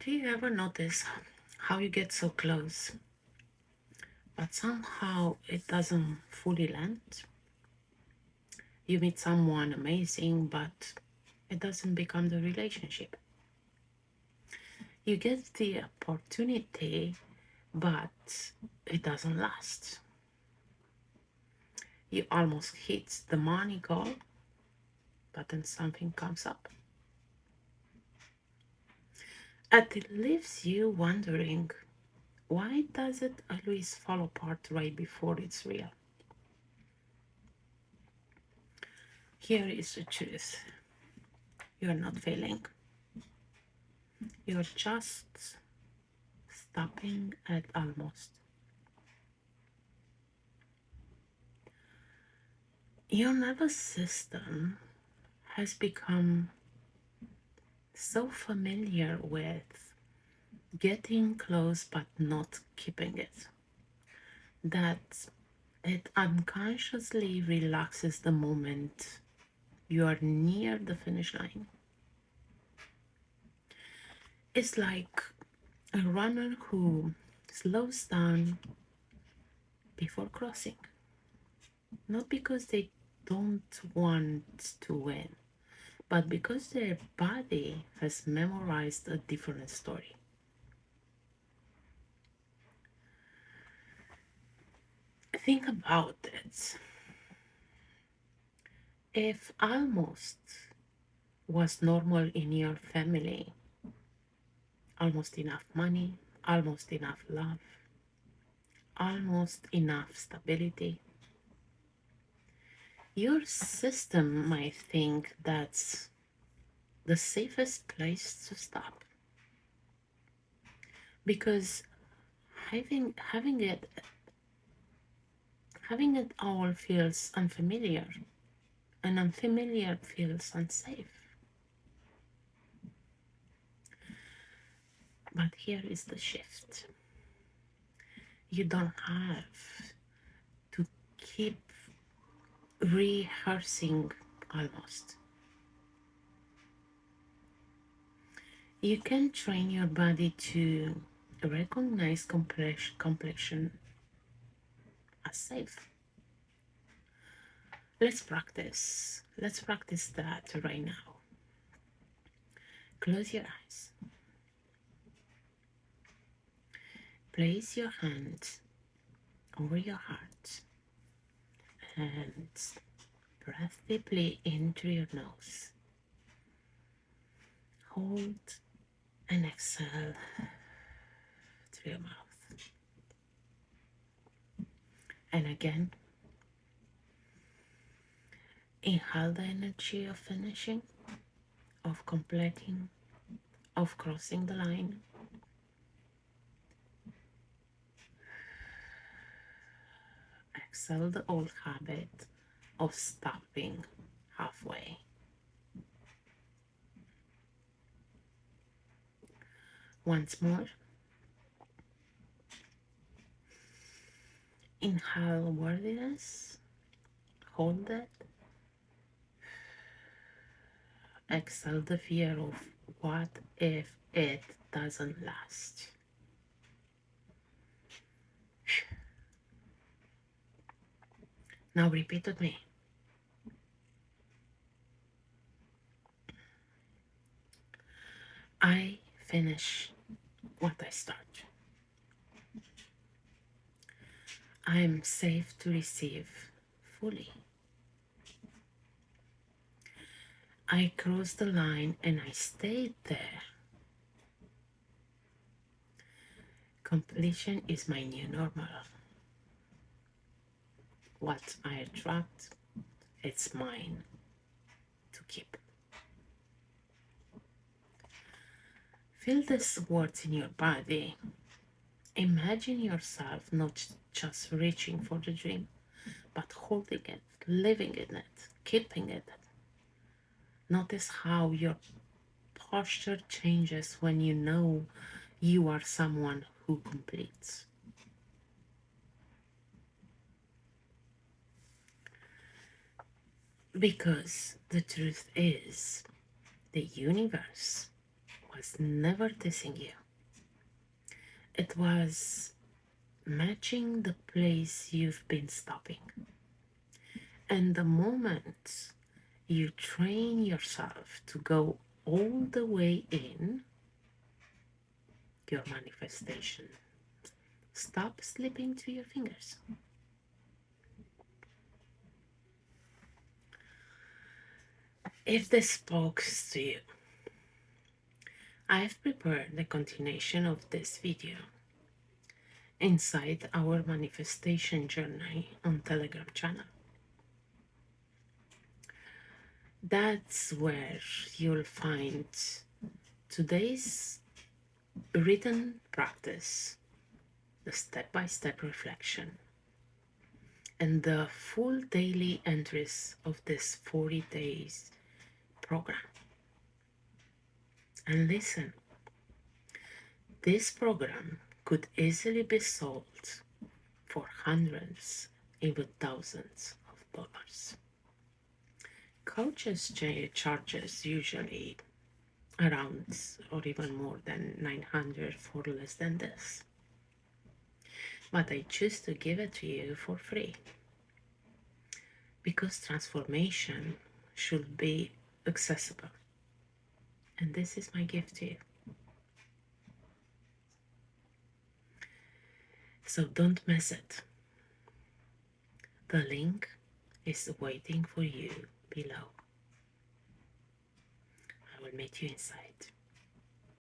Do you ever notice how you get so close, but somehow it doesn't fully land? You meet someone amazing, but it doesn't become the relationship. You get the opportunity, but it doesn't last. You almost hit the money goal, but then something comes up. And it leaves you wondering, why does it always fall apart right before it's real? Here is the truth. You're not failing. You're just stopping at almost. Your nervous system has become so familiar with getting close but not keeping it that it unconsciously relaxes the moment you are near the finish line. It's like a runner who slows down before crossing, not because they don't want to win, but because their body has memorized a different story. Think about it. If almost was normal in your family, almost enough money, almost enough love, almost enough stability, your system might think that's the safest place to stop because having it all feels unfamiliar, and unfamiliar feels unsafe. But here is the shift. You don't have to keep rehearsing almost. You can train your body to recognize completion as safe. Let's practice that right now. Close your eyes. Place your hand over your heart and breathe deeply into your nose. Hold and exhale through your mouth. And again, inhale the energy of finishing, of completing, of crossing the line. Exhale the old habit of stopping halfway. Once more, inhale worthiness, hold it, exhale the fear of what if it doesn't last. Now repeat with me. I finish what I start. I am safe to receive fully. I cross the line and I stayed there. Completion is my new normal. What I attract, it's mine to keep. Feel these words in your body. Imagine yourself not just reaching for the dream, but holding it, living in it, keeping it. Notice how your posture changes when you know you are someone who completes. Because the truth is, the universe was was never dissing you. It was matching the place you've been stopping. And the moment you train yourself to go all the way in, your manifestation stop slipping through your fingers. If this spoke to you, I've prepared the continuation of this video inside our manifestation journey on Telegram channel. That's where you'll find today's written practice, the step-by-step reflection, and the full daily entries of this 40 days program. And listen, this program could easily be sold for hundreds, even thousands of dollars. Coaches charges usually around or even more than 900 for less than this. But I choose to give it to you for free because transformation should be accessible. And this is my gift to you. So don't miss it. The link is waiting for you below. I will meet you inside.